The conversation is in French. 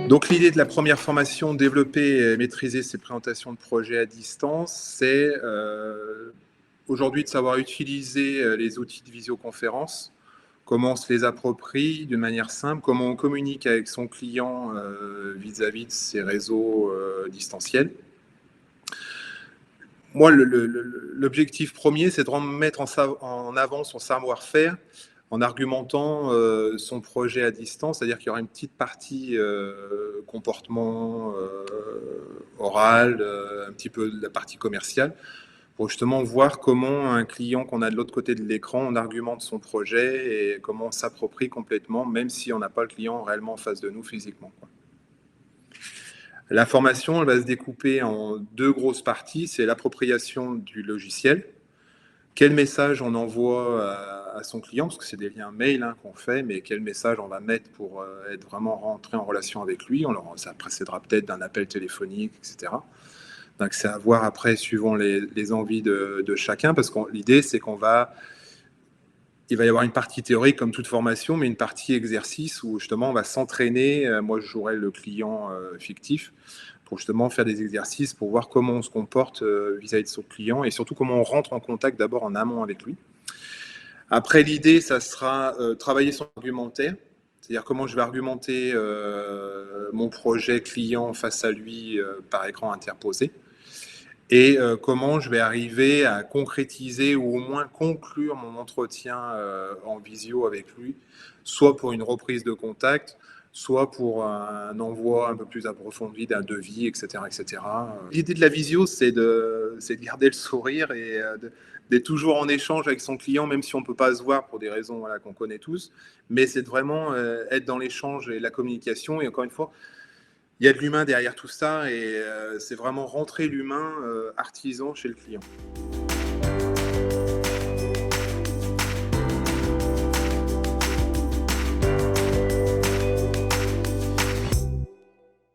Donc l'idée de la première formation, développer et maîtriser ces présentations de projets à distance, c'est aujourd'hui de savoir utiliser les outils de visioconférence, comment on se les approprie d'une manière simple, comment on communique avec son client vis-à-vis de ses réseaux distanciels. Moi, l'objectif premier, c'est de mettre en avant son savoir-faire en argumentant son projet à distance, c'est-à-dire qu'il y aura une petite partie comportement oral, un petit peu de la partie commerciale, pour justement voir comment un client qu'on a de l'autre côté de l'écran, on argumente son projet et comment on s'approprie complètement, même si on n'a pas le client réellement en face de nous physiquement, quoi. La formation, elle va se découper en deux grosses parties. C'est l'appropriation du logiciel. Quel message on envoie à son client, parce que c'est des liens mail qu'on fait, mais quel message on va mettre pour être vraiment rentré en relation avec lui. Ça précédera peut-être d'un appel téléphonique, etc. Donc c'est à voir après, suivant les envies de chacun, parce que l'idée, c'est il va y avoir une partie théorique comme toute formation, mais une partie exercice où justement on va s'entraîner. Moi, je jouerai le client fictif pour justement faire des exercices pour voir comment on se comporte vis-à-vis de son client et surtout comment on rentre en contact d'abord en amont avec lui. Après, l'idée, ça sera travailler son argumentaire, c'est-à-dire comment je vais argumenter mon projet client face à lui par écran interposé et comment je vais arriver à concrétiser ou au moins conclure mon entretien en visio avec lui, soit pour une reprise de contact, soit pour un envoi un peu plus approfondi d'un devis, etc., etc. L'idée de la visio, c'est de garder le sourire et d'être toujours en échange avec son client, même si on ne peut pas se voir pour des raisons qu'on connaît tous, mais c'est de vraiment être dans l'échange et la communication, et encore une fois, il y a de l'humain derrière tout ça et c'est vraiment rentrer l'humain artisan chez le client.